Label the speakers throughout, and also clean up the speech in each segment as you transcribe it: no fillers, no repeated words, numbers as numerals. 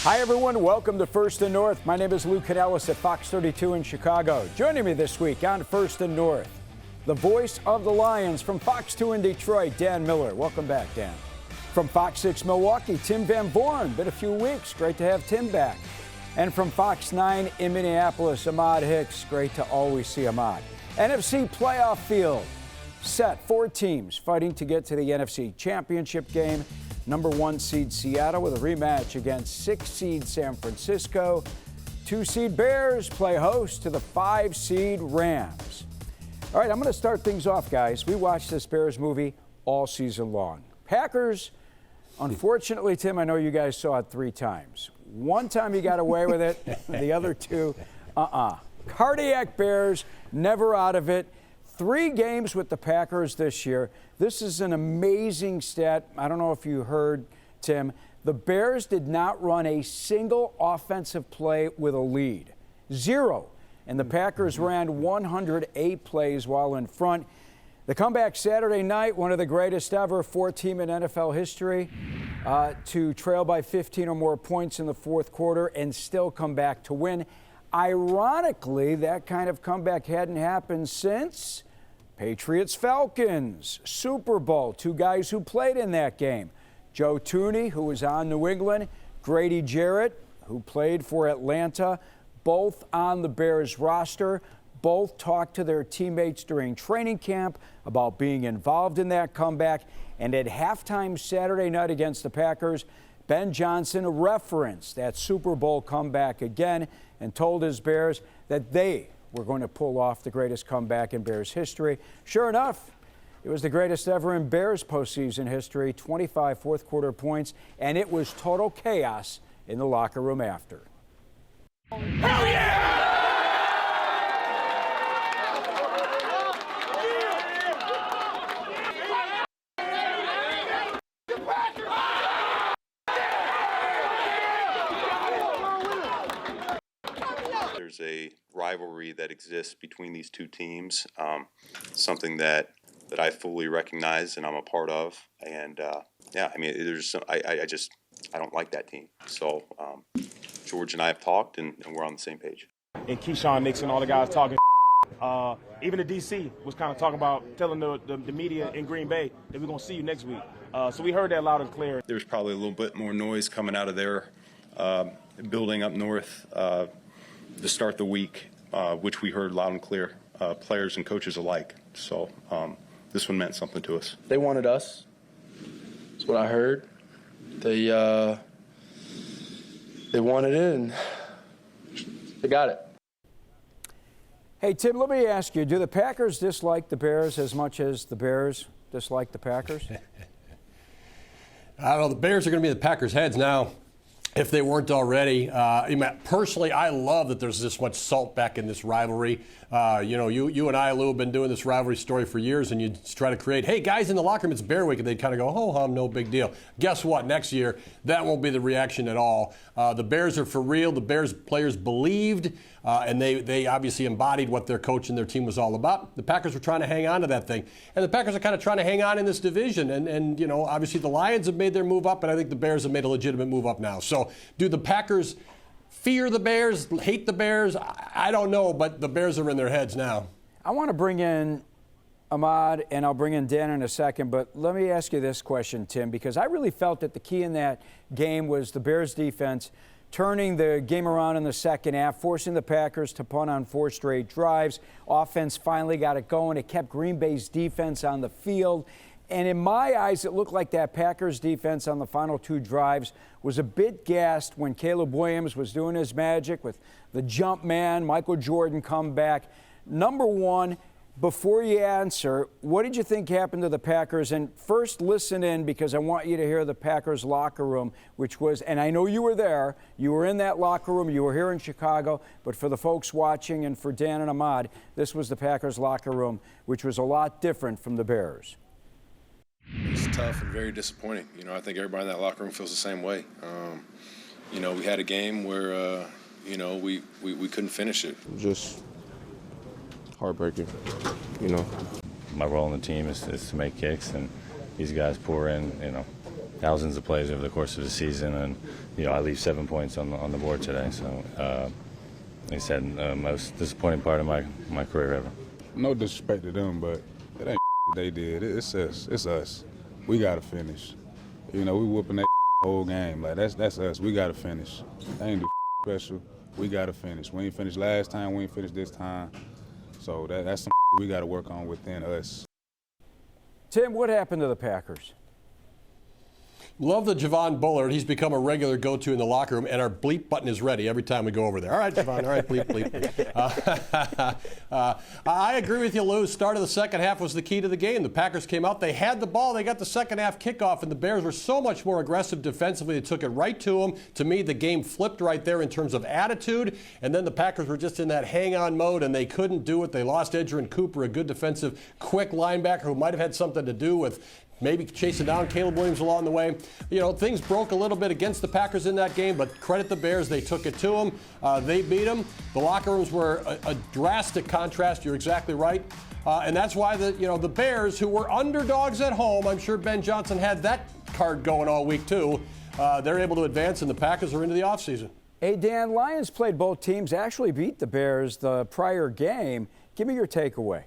Speaker 1: Hi, everyone. Welcome to First and North. My name is Lou Canellis at Fox 32 in Chicago. Joining me this week on First and North, the voice of the Lions from Fox 2 in Detroit, Dan Miller. Welcome back, Dan. From Fox 6 Milwaukee, Tim Van Born. Been a few weeks. Great to have Tim back. And from Fox 9 in Minneapolis, Ahmad Hicks. Great to always see Ahmad. NFC playoff field set. 4 teams fighting to get to the NFC Championship game. Number 1 seed Seattle with a rematch against 6 seed San Francisco. 2 seed Bears play host to the 5 seed Rams. All right, I'm going to start things off, guys. We watched this Bears movie all season long. Packers, unfortunately, Tim, I know you guys saw it 3 times. One time you got away with it, the other 2, Cardiac Bears, never out of it. 3 games with the Packers this year. This is an amazing stat. I don't know if you heard, Tim. The Bears did not run a single offensive play with a lead. 0. And the Packers ran 108 plays while in front. The comeback Saturday night, one of the greatest ever, 4-team in NFL history, to trail by 15 or more points in the fourth quarter and still come back to win. Ironically, that kind of comeback hadn't happened since Patriots-Falcons, Super Bowl. 2 guys who played in that game. Joe Thuney, who was on New England, Grady Jarrett, who played for Atlanta, both on the Bears roster. Both talked to their teammates during training camp about being involved in that comeback. And at halftime Saturday night against the Packers, Ben Johnson referenced that Super Bowl comeback again and told his Bears that they were going to pull off the greatest comeback in Bears history. Sure enough, it was the greatest ever in Bears postseason history, 25 fourth-quarter points, and it was total chaos in the locker room after.
Speaker 2: Hell yeah!
Speaker 3: There's a rivalry that exists between these 2 teams, something that I fully recognize and I'm a part of. And yeah, I mean, I don't like that team. So George and I have talked, and we're on the same page.
Speaker 2: And Keyshawn Nixon, all the guys talking. Even the DC was kind of talking about telling the media in Green Bay that we're going to see you next week. So we heard that loud and clear.
Speaker 3: There's probably a little bit more noise coming out of their building up north to start the week, which we heard loud and clear, players and coaches alike. So this one meant something to us.
Speaker 4: They wanted us. That's what I heard. They wanted it, and they got it.
Speaker 1: Hey, Tim, let me ask you, do the Packers dislike the Bears as much as the Bears dislike the Packers?
Speaker 5: I don't know. The Bears are going to be the Packers' heads now, if they weren't already. Personally, I love that there's this much salt back in this rivalry. You and I, Lou, have been doing this rivalry story for years, and you try to create, hey, guys in the locker room, it's Bear Week, and they'd kind of go, ho-hum, no big deal. Guess what? Next year, that won't be the reaction at all. The Bears are for real. The Bears players believed, and they obviously embodied what their coach and their team was all about. The Packers were trying to hang on to that thing, and the Packers are kind of trying to hang on in this division. And obviously the Lions have made their move up, and I think the Bears have made a legitimate move up now. So do the Packers fear the Bears, hate the Bears? I don't know, but the Bears are in their heads now.
Speaker 1: I want to bring in Ahmad, and I'll bring in Dan in a second, but let me ask you this question, Tim, because I really felt that the key in that game was the Bears' defense turning the game around in the second half, forcing the Packers to punt on 4 straight drives. Offense finally got it going. It kept Green Bay's defense on the field. And in my eyes, it looked like that Packers defense on the final 2 drives was a bit gassed when Caleb Williams was doing his magic with the jump man, Michael Jordan comeback. Number 1, before you answer, what did you think happened to the Packers? And first, listen in, because I want you to hear the Packers locker room, which was, and I know you were there, you were in that locker room, you were here in Chicago, but for the folks watching and for Dan and Ahmad, this was the Packers locker room, which was a lot different from the Bears.
Speaker 6: It's tough and very disappointing. I think everybody in that locker room feels the same way. We had a game where, we couldn't finish it.
Speaker 7: Just heartbreaking,
Speaker 8: My role on the team is to make kicks, and these guys pour in, thousands of plays over the course of the season, and I leave 7 points on the board today. So, like I said, most disappointing part of my career ever.
Speaker 9: No disrespect to them, but it ain't they did. It's us. It's us. We gotta finish. We whooping that whole game. Like that's us. We gotta finish. They ain't do special. We gotta finish. We ain't finished last time. We ain't finished this time. So that's some we gotta work on within us.
Speaker 1: Tim, what happened to the Packers?
Speaker 5: Love the Javon Bullard. He's become a regular go-to in the locker room, and our bleep button is ready every time we go over there. All right, Javon. All right, bleep, bleep, bleep. I agree with you, Lou. Start of the second half was the key to the game. The Packers came out. They had the ball. They got the second half kickoff, and the Bears were so much more aggressive defensively. They took it right to them. To me, the game flipped right there in terms of attitude, and then the Packers were just in that hang-on mode, and they couldn't do it. They lost Edgerrin Cooper, a good defensive, quick linebacker who might have had something to do with maybe chasing down Caleb Williams along the way. Things broke a little bit against the Packers in that game, but credit the Bears. They took it to them. They beat them. The locker rooms were a drastic contrast. You're exactly right. And that's why the Bears, who were underdogs at home, I'm sure Ben Johnson had that card going all week too, they're able to advance, and the Packers are into the offseason.
Speaker 1: Hey, Dan, Lions played both teams, actually beat the Bears the prior game. Give me your takeaway.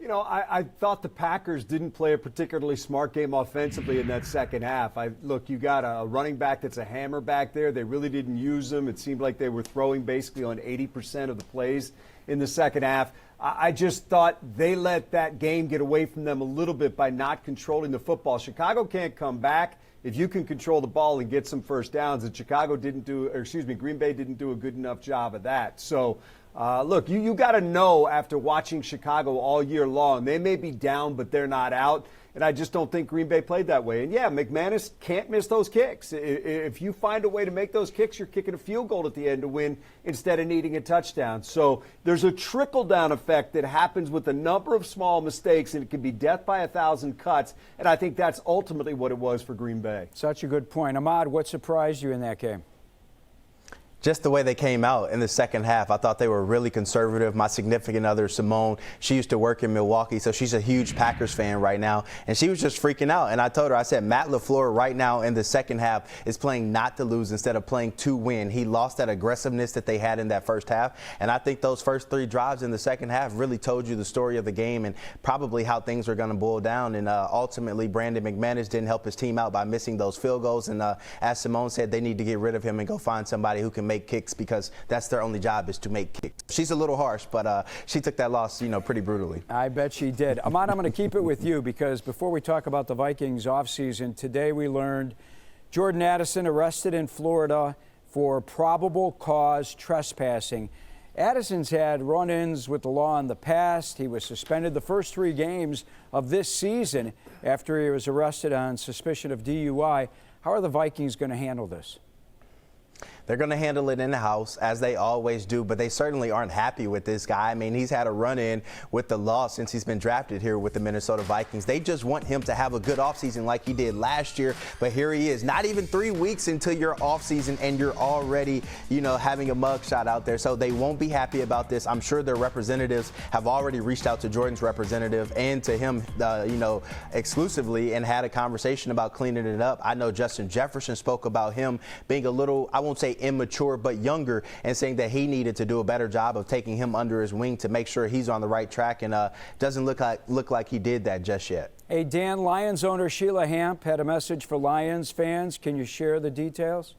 Speaker 10: I thought the Packers didn't play a particularly smart game offensively in that second half. Look, you got a running back that's a hammer back there. They really didn't use him. It seemed like they were throwing basically on 80% of the plays in the second half. I just thought they let that game get away from them a little bit by not controlling the football. Chicago can't come back if you can control the ball and get some first downs. And Green Bay didn't do a good enough job of that. So, look, you got to know after watching Chicago all year long, they may be down, but they're not out. And I just don't think Green Bay played that way. And, yeah, McManus can't miss those kicks. If you find a way to make those kicks, you're kicking a field goal at the end to win instead of needing a touchdown. So there's a trickle-down effect that happens with a number of small mistakes, and it can be death by 1,000 cuts. And I think that's ultimately what it was for Green Bay.
Speaker 1: Such a good point. Ahmad, what surprised you in that game?
Speaker 11: Just the way they came out in the second half. I thought they were really conservative. My significant other, Simone, she used to work in Milwaukee, so she's a huge Packers fan right now, and she was just freaking out. And I told her, I said, Matt LaFleur right now in the second half is playing not to lose instead of playing to win. He lost that aggressiveness that they had in that first half, and I think those first 3 drives in the second half really told you the story of the game and probably how things are going to boil down. And ultimately, Brandon McManus didn't help his team out by missing those field goals. And as Simone said, they need to get rid of him and go find somebody who can make kicks, because that's their only job is to make kicks. She's a little harsh, but she took that loss, pretty brutally.
Speaker 1: I bet she did. Ahmad, I'm going to keep it with you, because before we talk about the Vikings offseason, today we learned Jordan Addison arrested in Florida for probable cause trespassing. Addison's had run-ins with the law in the past. He was suspended the first 3 games of this season after he was arrested on suspicion of DUI. How are the Vikings going to handle this?
Speaker 11: They're going to handle it in the house, as they always do, but they certainly aren't happy with this guy. I mean, he's had a run-in with the law since he's been drafted here with the Minnesota Vikings. They just want him to have a good offseason like he did last year, but here he is. Not even 3 weeks into your offseason, and you're already, having a mugshot out there. So they won't be happy about this. I'm sure their representatives have already reached out to Jordan's representative and to him, exclusively, and had a conversation about cleaning it up. I know Justin Jefferson spoke about him being a little, I won't say immature, but younger, and saying that he needed to do a better job of taking him under his wing to make sure he's on the right track, and doesn't look like he did that just yet.
Speaker 1: Hey, Dan, Lions owner Sheila Hamp had a message for Lions fans. Can you share the details?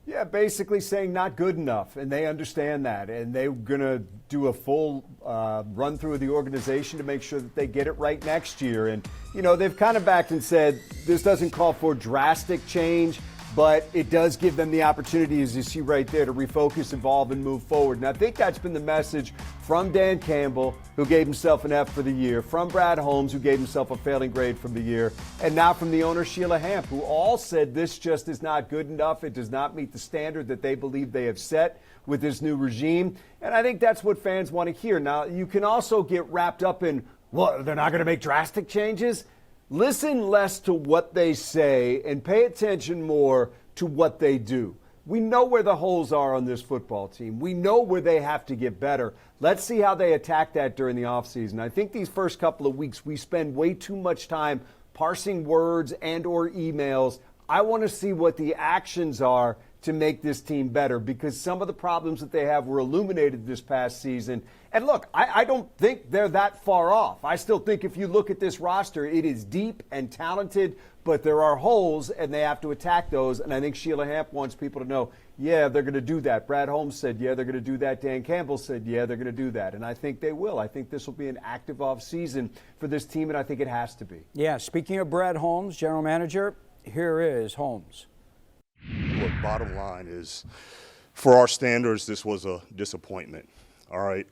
Speaker 10: Yeah, basically saying not good enough, and they understand that, and they're going to do a full run through of the organization to make sure that they get it right next year. And, they've kind of backed and said this doesn't call for drastic change, but it does give them the opportunity, as you see right there, to refocus, evolve, and move forward. And I think that's been the message from Dan Campbell, who gave himself an F for the year, from Brad Holmes, who gave himself a failing grade from the year, and now from the owner, Sheila Hamp, who all said this just is not good enough. It does not meet the standard that they believe they have set with this new regime. And I think that's what fans want to hear. Now, you can also get wrapped up in, well, they're not going to make drastic changes. Listen less to what they say and pay attention more to what they do. We know where the holes are on this football team. We know where they have to get better. Let's see how they attack that during the offseason. I think these first couple of weeks we spend way too much time parsing words and or emails. I want to see what the actions are to make this team better, because some of the problems that they have were illuminated this past season. And look, I don't think they're that far off. I still think if you look at this roster, it is deep and talented, but there are holes and they have to attack those. And I think Sheila Hamp wants people to know, yeah, they're going to do that. Brad Holmes said, yeah, they're going to do that. Dan Campbell said, yeah, they're going to do that. And I think they will. I think this will be an active offseason for this team, and I think it has to be.
Speaker 1: Yeah, speaking of Brad Holmes, general manager, here is Holmes.
Speaker 12: Look, bottom line is, for our standards, this was a disappointment. All right,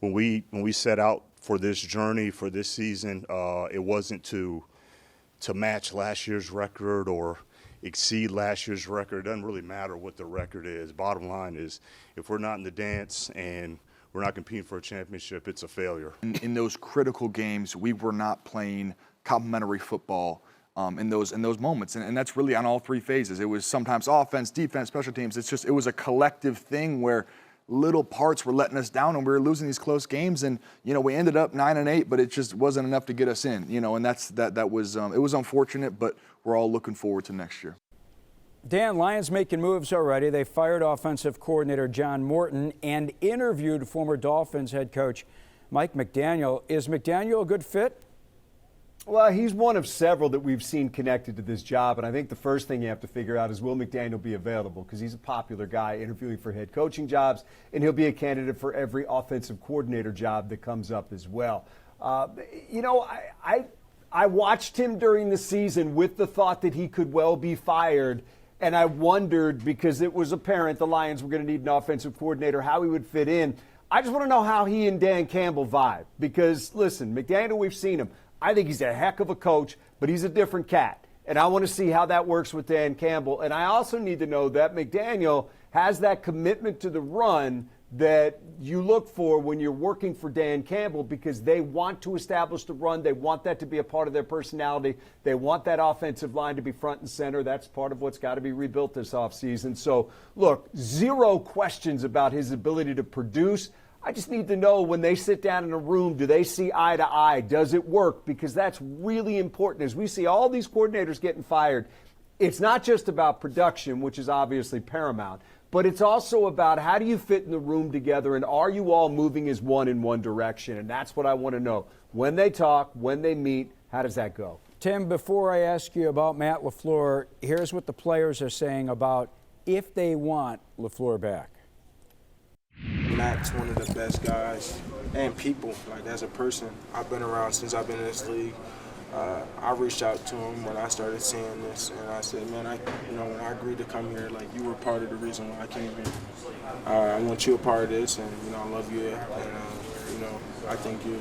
Speaker 12: when we set out for this journey for this season, it wasn't to match last year's record or exceed last year's record. It doesn't really matter what the record is. Bottom line is, if we're not in the dance and we're not competing for a championship, it's a failure.
Speaker 13: In those critical games, we were not playing complementary football. In those moments, and that's really on all three phases. It was sometimes offense, defense, special teams. It was a collective thing where little parts were letting us down, and we were losing these close games. And we ended up 9-8, but it just wasn't enough to get us in. And that was it was unfortunate, but we're all looking forward to next year.
Speaker 1: Dan, Lions making moves already. They fired offensive coordinator John Morton and interviewed former Dolphins head coach Mike McDaniel. Is McDaniel a good fit?
Speaker 10: Well, he's one of several that we've seen connected to this job, and I think the first thing you have to figure out is, will McDaniel be available? Because he's a popular guy interviewing for head coaching jobs, and he'll be a candidate for every offensive coordinator job that comes up as well. I watched him during the season with the thought that he could well be fired, and I wondered, because it was apparent the Lions were going to need an offensive coordinator, how he would fit in. I just want to know how he and Dan Campbell vibe, because, listen, McDaniel, we've seen him. I think he's a heck of a coach, but he's a different cat. And I want to see how that works with Dan Campbell. And I also need to know that McDaniel has that commitment to the run that you look for when you're working for Dan Campbell, because they want to establish the run. They want that to be a part of their personality. They want that offensive line to be front and center. That's part of what's got to be rebuilt this offseason. So, look, zero questions about his ability to produce. I just need to know, when they sit down in a room, do they see eye to eye? Does it work? Because that's really important. As we see all these coordinators getting fired, it's not just about production, which is obviously paramount, but it's also about how do you fit in the room together, and are you all moving as one in one direction? And that's what I want to know. When they talk, when they meet, how does that go?
Speaker 1: Tim, before I ask you about Matt LaFleur, here's what the players are saying about if they want LaFleur back.
Speaker 14: Matt's one of the best guys and people, like as a person. I've been around since I've been in this league. I reached out to him when I started seeing this, and I said, man, when I agreed to come here, like, you were part of the reason why I came here. I want you a part of this, and I love you, and I think you're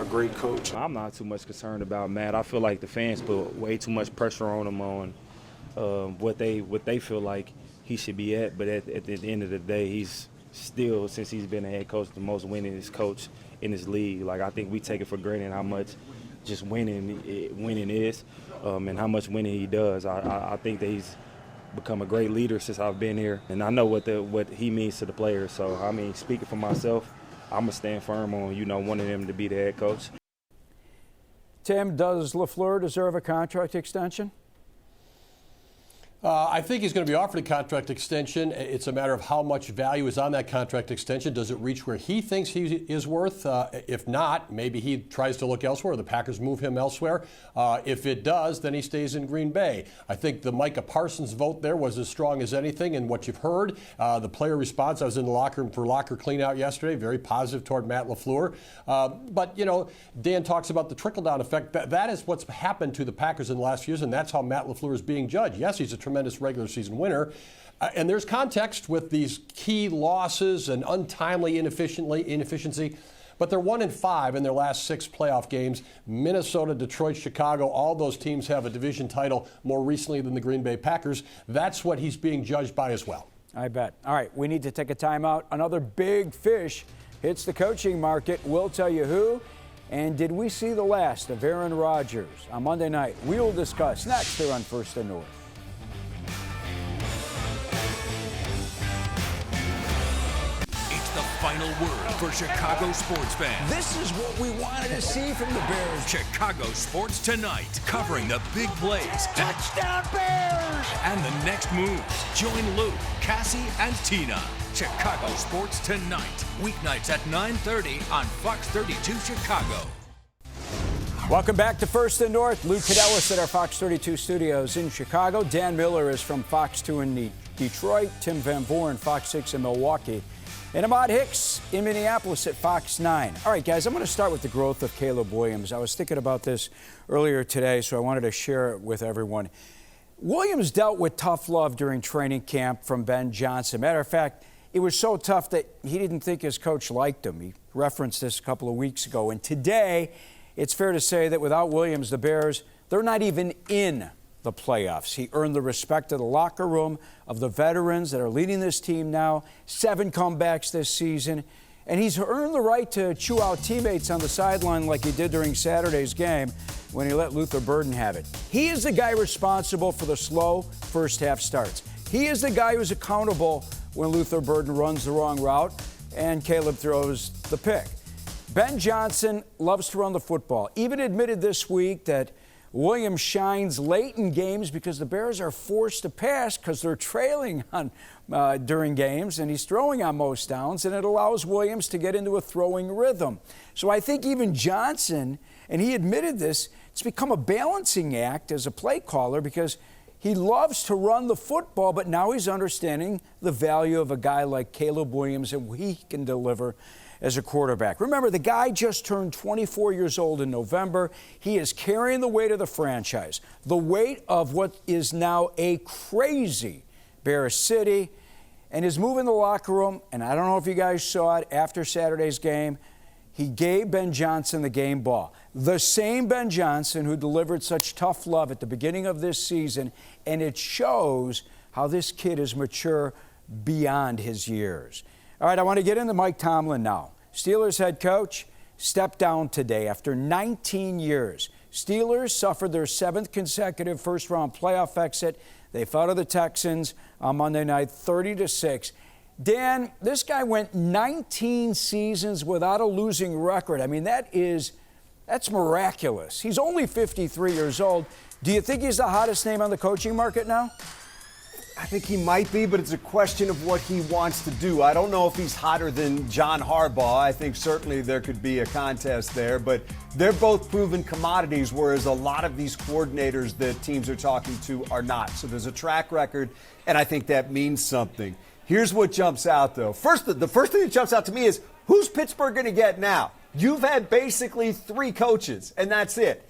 Speaker 14: a great coach.
Speaker 15: I'm not too much concerned about Matt. I feel like the fans put way too much pressure on him on what they feel like he should be at, but at the end of the day, he's still, since he's been a head coach, the most winningest coach in this league. Like, I think we take it for granted how much just winning is, and how much winning he does. I think that he's become a great leader since I've been here, and I know what he means to the players. So, I mean, speaking for myself, I'm gonna stand firm on wanting him to be the head coach.
Speaker 1: Tim, does LaFleur deserve a contract extension?
Speaker 5: I think he's going to be offered a contract extension. It's a matter of how much value is on that contract extension. Does it reach where he thinks he is worth? If not, maybe he tries to look elsewhere. The Packers move him elsewhere. If it does, then he stays in Green Bay. I think the Micah Parsons vote there was as strong as anything. And what you've heard, the player response, I was in the locker room for locker cleanout yesterday, very positive toward Matt LaFleur. But, Dan talks about the trickle-down effect. That is what's happened to the Packers in the last few years, and that's how Matt LaFleur is being judged. Yes, he's a tremendous regular season winner. And there's context with these key losses and untimely inefficiency. But they're 1-5 in their last 6 playoff games. Minnesota, Detroit, Chicago, all those teams have a division title more recently than the Green Bay Packers. That's what he's being judged by as well.
Speaker 1: I bet. All right, we need to take a timeout. Another big fish hits the coaching market. We'll tell you who. And did we see the last of Aaron Rodgers? On Monday night, we will discuss next here on First and North.
Speaker 16: final word for Chicago sports fans.
Speaker 17: This is what we wanted to see from the Bears.
Speaker 16: Chicago Sports Tonight, covering the big plays.
Speaker 17: Touchdown Bears!
Speaker 16: And the next moves. Join Luke, Cassie, and Tina. Chicago Sports Tonight, weeknights at 9:30 on Fox 32 Chicago.
Speaker 1: Welcome back to First and North. Lou Canellis at our Fox 32 studios in Chicago. Dan Miller is from Fox 2 in Detroit. Tim Van Voren, Fox 6 in Milwaukee. And Ahmad Hicks in Minneapolis at Fox 9. All right, guys, I'm going to start with the growth of Caleb Williams. I was thinking about this earlier today, so I wanted to share it with everyone. Williams dealt with tough love during training camp from Ben Johnson. Matter of fact, it was so tough that he didn't think his coach liked him. He referenced this a couple of weeks ago. And today, it's fair to say that without Williams, the Bears, they're not even in the playoffs. He earned the respect of the locker room, of the veterans that are leading this team now, 7 comebacks this season, and he's earned the right to chew out teammates on the sideline like he did during Saturday's game when he let Luther Burden have it. He is the guy responsible for the slow first half starts. He is the guy who's accountable when Luther Burden runs the wrong route and Caleb throws the pick. Ben Johnson loves to run the football. Even admitted this week that Williams shines late in games because the Bears are forced to pass because they're trailing on during games, and he's throwing on most downs, and it allows Williams to get into a throwing rhythm. So I think even Johnson, and he admitted this, it's become a balancing act as a play caller because he loves to run the football, but now he's understanding the value of a guy like Caleb Williams and what he can deliver as a quarterback. Remember, the guy just turned 24 years old in November. He is carrying the weight of the franchise, the weight of what is now a crazy Bears City, and is moving the locker room. And I don't know if you guys saw it after Saturday's game. He gave Ben Johnson the game ball. The same Ben Johnson who delivered such tough love at the beginning of this season, and it shows how this kid is mature beyond his years. All right, I want to get into Mike Tomlin now. Steelers head coach stepped down today after 19 years. Steelers suffered their 7th consecutive first-round playoff exit. They fell to the Texans on Monday night, 30-6. Dan, this guy went 19 seasons without a losing record. I mean, that's miraculous. He's only 53 years old. Do you think he's the hottest name on the coaching market now?
Speaker 10: I think he might be, but it's a question of what he wants to do. I don't know if he's hotter than John Harbaugh. I think certainly there could be a contest there, but they're both proven commodities, whereas a lot of these coordinators that teams are talking to are not. So there's a track record, and I think that means something. Here's what jumps out, though. The first thing that jumps out to me is, who's Pittsburgh going to get now? You've had basically 3 coaches, and that's it.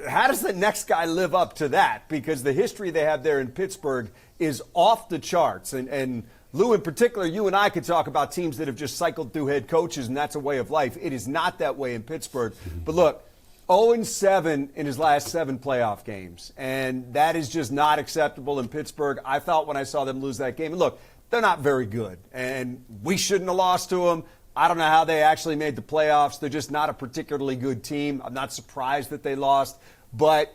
Speaker 10: How does the next guy live up to that? Because the history they have there in Pittsburgh is off the charts. And Lou, in particular, you and I could talk about teams that have just cycled through head coaches, and that's a way of life. It is not that way in Pittsburgh. But look, 0-7 in his last 7 playoff games, and that is just not acceptable in Pittsburgh. I felt when I saw them lose that game, and look, they're not very good, and we shouldn't have lost to them. I don't know how they actually made the playoffs. They're just not a particularly good team. I'm not surprised that they lost. But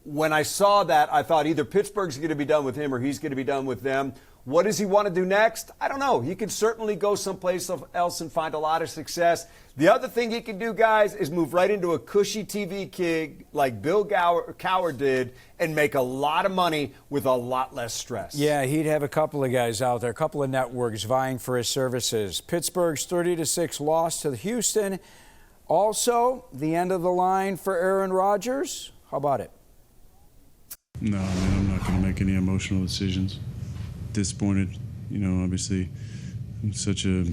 Speaker 10: when I saw that, I thought either Pittsburgh's going to be done with him or he's going to be done with them. What does he want to do next? I don't know. He could certainly go someplace else and find a lot of success. The other thing he can do, guys, is move right into a cushy TV gig like Bill Cowher did and make a lot of money with a lot less stress.
Speaker 1: Yeah, he'd have a couple of guys out there, a couple of networks vying for his services. Pittsburgh's 30-6 loss to Houston. Also, the end of the line for Aaron Rodgers. How about it?
Speaker 18: No, I mean, I'm not going to make any emotional decisions. Disappointed, obviously such a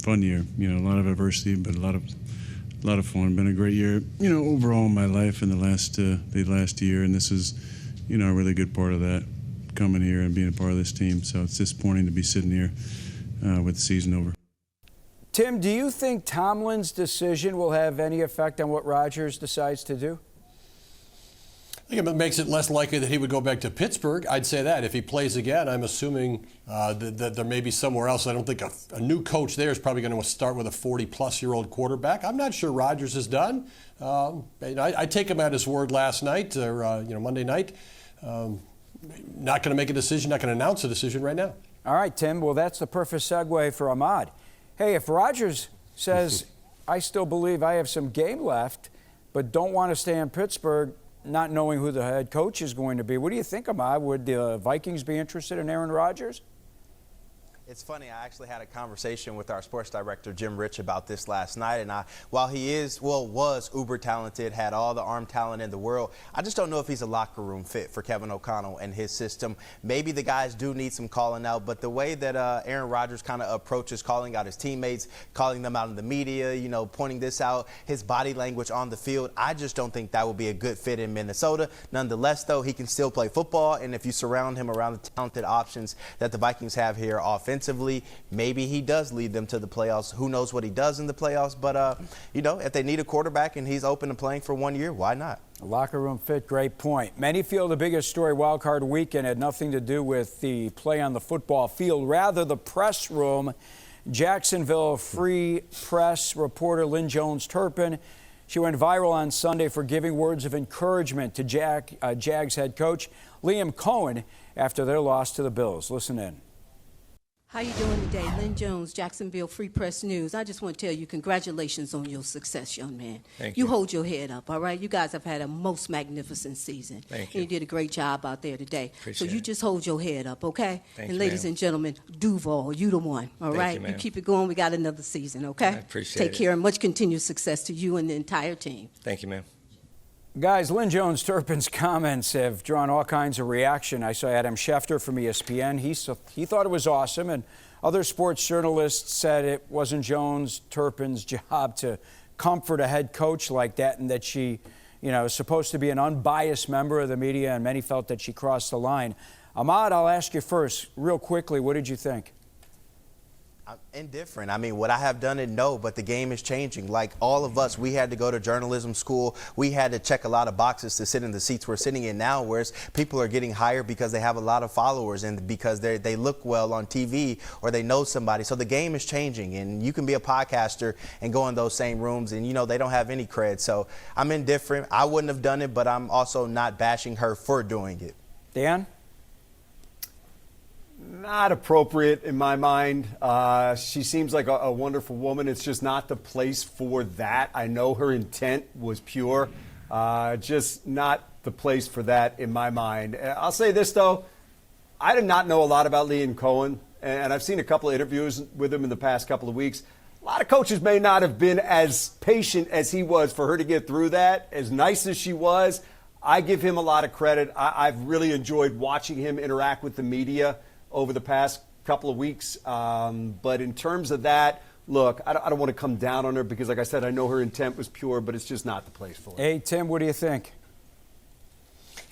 Speaker 18: fun year, a lot of adversity, but a lot of fun. Been a great year, overall in my life in the last year, and this is, a really good part of that, coming here and being a part of this team. So it's disappointing to be sitting here with the season over.
Speaker 1: Tim, do you think Tomlin's decision will have any effect on what Rodgers decides to do?
Speaker 5: I think it makes it less likely that he would go back to Pittsburgh. I'd say that. If he plays again, I'm assuming that there may be somewhere else. I don't think a new coach there is probably going to start with a 40-plus-year-old quarterback. I'm not sure Rodgers is done. I take him at his word last night, or Monday night. Not going to make a decision, not going to announce a decision right now.
Speaker 1: All right, Tim. Well, that's the perfect segue for Ahmad. Hey, if Rodgers says, I still believe I have some game left, but don't want to stay in Pittsburgh, not knowing who the head coach is going to be, what do you think, Ahmad? Would the Vikings be interested in Aaron Rodgers?
Speaker 11: It's funny, I actually had a conversation with our sports director, Jim Rich, about this last night. And while he was uber talented, had all the arm talent in the world, I just don't know if he's a locker room fit for Kevin O'Connell and his system. Maybe the guys do need some calling out, but the way that Aaron Rodgers kind of approaches calling out his teammates, calling them out in the media, you know, pointing this out, his body language on the field, I just don't think that would be a good fit in Minnesota. Nonetheless, though, he can still play football, and if you surround him around the talented options that the Vikings have here offensively, maybe he does lead them to the playoffs. Who knows what he does in the playoffs? But, you know, if they need a quarterback and he's open to playing for 1 year, why not?
Speaker 1: Locker room fit, great point. Many feel the biggest story wild card weekend had nothing to do with the play on the football field, rather the press room. Jacksonville Free Press reporter Lynn Jones-Turpin, she went viral on Sunday for giving words of encouragement to Jags head coach Liam Cohen after their loss to the Bills. Listen in.
Speaker 19: How you doing today? Lynn Jones, Jacksonville Free Press News. I just want to tell you congratulations on your success, young man.
Speaker 20: Thank you.
Speaker 19: You hold your head up, all right? You guys have had a most magnificent season.
Speaker 20: Thank you.
Speaker 19: And you did a great job out there today.
Speaker 20: Appreciate
Speaker 19: so you
Speaker 20: it.
Speaker 19: just hold your head up, okay?
Speaker 20: Thank
Speaker 19: and
Speaker 20: you,
Speaker 19: ladies
Speaker 20: ma'am.
Speaker 19: and gentlemen, Duval, you the one, all
Speaker 20: Thank
Speaker 19: right?
Speaker 20: you, ma'am.
Speaker 19: keep it going. We got another season, okay?
Speaker 20: I appreciate
Speaker 19: Take
Speaker 20: it.
Speaker 19: care and much continued success to you and the entire team.
Speaker 20: Thank you, ma'am.
Speaker 1: Guys, Lynn Jones-Turpin's comments have drawn all kinds of reaction. I saw Adam Schefter from ESPN. He thought it was awesome, and other sports journalists said it wasn't Jones-Turpin's job to comfort a head coach like that, and that she, you know, is supposed to be an unbiased member of the media, and many felt that she crossed the line. Ahmad, I'll ask you first, real quickly, what did you think?
Speaker 11: I'm indifferent. I mean, would I have done it? No, but the game is changing. Like all of us, we had to go to journalism school. We had to check a lot of boxes to sit in the seats we're sitting in now, whereas people are getting hired because they have a lot of followers and because they look well on TV or they know somebody. So the game is changing, and you can be a podcaster and go in those same rooms, and, you know, they don't have any cred. So I'm indifferent. I wouldn't have done it, but I'm also not bashing her for doing it.
Speaker 1: Dan?
Speaker 10: Not appropriate in my mind. She seems like a wonderful woman. It's just not the place for that. I know her intent was pure. Just not the place for that in my mind. I'll say this, though. I did not know a lot about Liam Cohen, and I've seen a couple of interviews with him in the past couple of weeks. A lot of coaches may not have been as patient as he was for her to get through that. As nice as she was, I give him a lot of credit. I've really enjoyed watching him interact with the media over the past couple of weeks. But in terms of that, look, I don't want to come down on her because, like I said, I know her intent was pure, but it's just not the place for her.
Speaker 1: Hey, Tim, what do you think?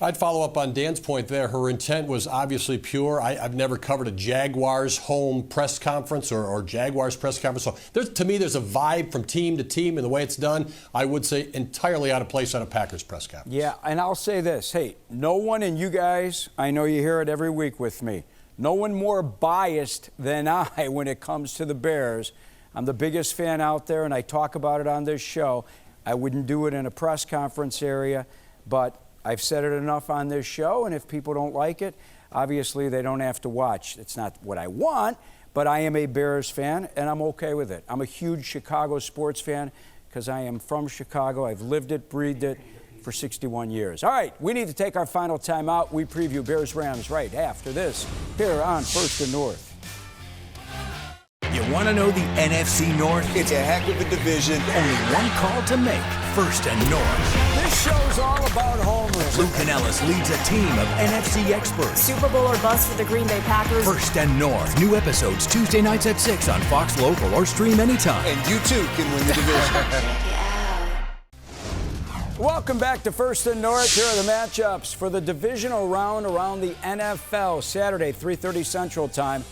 Speaker 5: I'd follow up on Dan's point there. Her intent was obviously pure. I've never covered a Jaguars home press conference or Jaguars press conference. So to me, there's a vibe from team to team and the way it's done, I would say entirely out of place on a Packers press conference.
Speaker 1: Yeah, and I'll say this. Hey, no one, and you guys, I know you hear it every week with me, no one more biased than I when it comes to the Bears. I'm the biggest fan out there, and I talk about it on this show. I wouldn't do it in a press conference area, but I've said it enough on this show, and if people don't like it, obviously they don't have to watch. It's not what I want, but I am a Bears fan, and I'm okay with it. I'm a huge Chicago sports fan because I am from Chicago. I've lived it, breathed it for 61 years. All right, we need to take our final timeout. We preview Bears-Rams right after this here on First and North.
Speaker 16: You want to know the NFC North?
Speaker 17: It's a heck of a division.
Speaker 16: Only one call to make. First and North.
Speaker 17: This show's all about homers.
Speaker 16: Lou Canellis leads a team of NFC experts.
Speaker 21: Super Bowl or bust for the Green Bay Packers.
Speaker 16: First and North. New episodes Tuesday nights at 6 on Fox Local or stream anytime.
Speaker 17: And you too can win the division.
Speaker 1: Welcome back to First and North. Here are the matchups for the divisional round around the NFL. Saturday, 3:30 Central Time.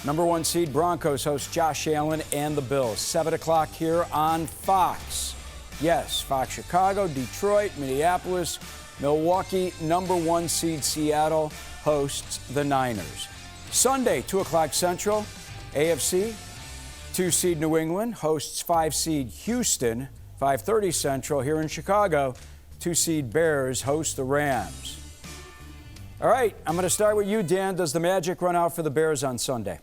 Speaker 1: Number 1 seed Broncos host Josh Allen and the Bills. 7 o'clock here on Fox. Yes, Fox Chicago, Detroit, Minneapolis, Milwaukee. Number 1 seed Seattle hosts the Niners. Sunday, 2 o'clock Central, AFC. 2 seed New England hosts 5 seed Houston. 5:30 Central here in Chicago. 2 seed Bears host the Rams. All right, I'm going to start with you, Dan. Does the magic run out for the Bears on Sunday?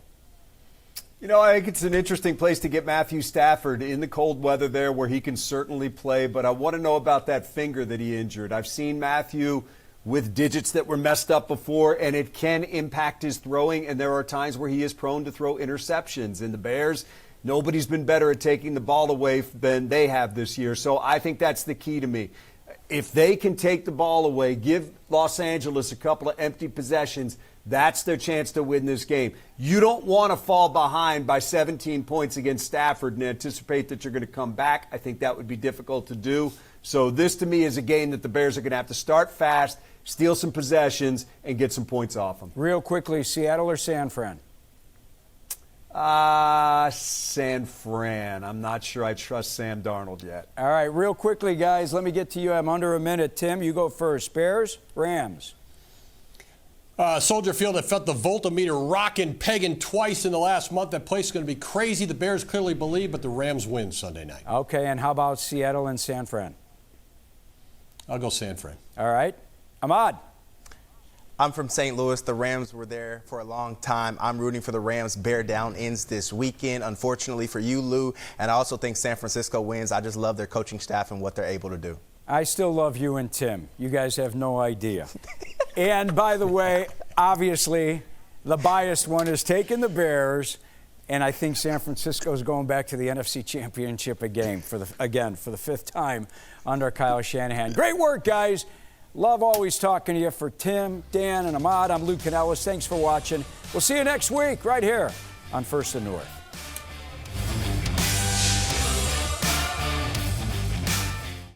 Speaker 10: You know, I think it's an interesting place to get Matthew Stafford in the cold weather there where he can certainly play, but I want to know about that finger that he injured. I've seen Matthew with digits that were messed up before, and it can impact his throwing, and there are times where he is prone to throw interceptions. And the Bears, nobody's been better at taking the ball away than they have this year, so I think that's the key to me. If they can take the ball away, give Los Angeles a couple of empty possessions, that's their chance to win this game. You don't want to fall behind by 17 points against Stafford and anticipate that you're going to come back. I think that would be difficult to do. So this, to me, is a game that the Bears are going to have to start fast, steal some possessions, and get some points off them.
Speaker 1: Real quickly, Seattle or San Fran?
Speaker 10: San Fran. I'm not sure I trust Sam Darnold yet.
Speaker 1: All right, real quickly, guys, let me get to you. I'm under a minute. Tim, you go first. Bears, Rams.
Speaker 5: Soldier Field, I felt the voltmeter rocking, pegging twice in the last month. That place is going to be crazy. The Bears clearly believe, but the Rams win Sunday night.
Speaker 1: Okay, and how about Seattle and San Fran?
Speaker 5: I'll go San Fran.
Speaker 1: All right. Ahmad.
Speaker 11: I'm from St. Louis. The Rams were there for a long time. I'm rooting for the Rams. Bear down ends this weekend, unfortunately for you, Lou. And I also think San Francisco wins. I just love their coaching staff and what they're able to do.
Speaker 1: I still love you and Tim. You guys have no idea. And by the way, obviously, the biased one is taking the Bears, and I think San Francisco is going back to the NFC Championship again for the fifth time under Kyle Shanahan. Great work, guys. Love always talking to you. For Tim, Dan, and Ahmad, I'm Luke Canellis. Thanks for watching. We'll see you next week right here on First and North.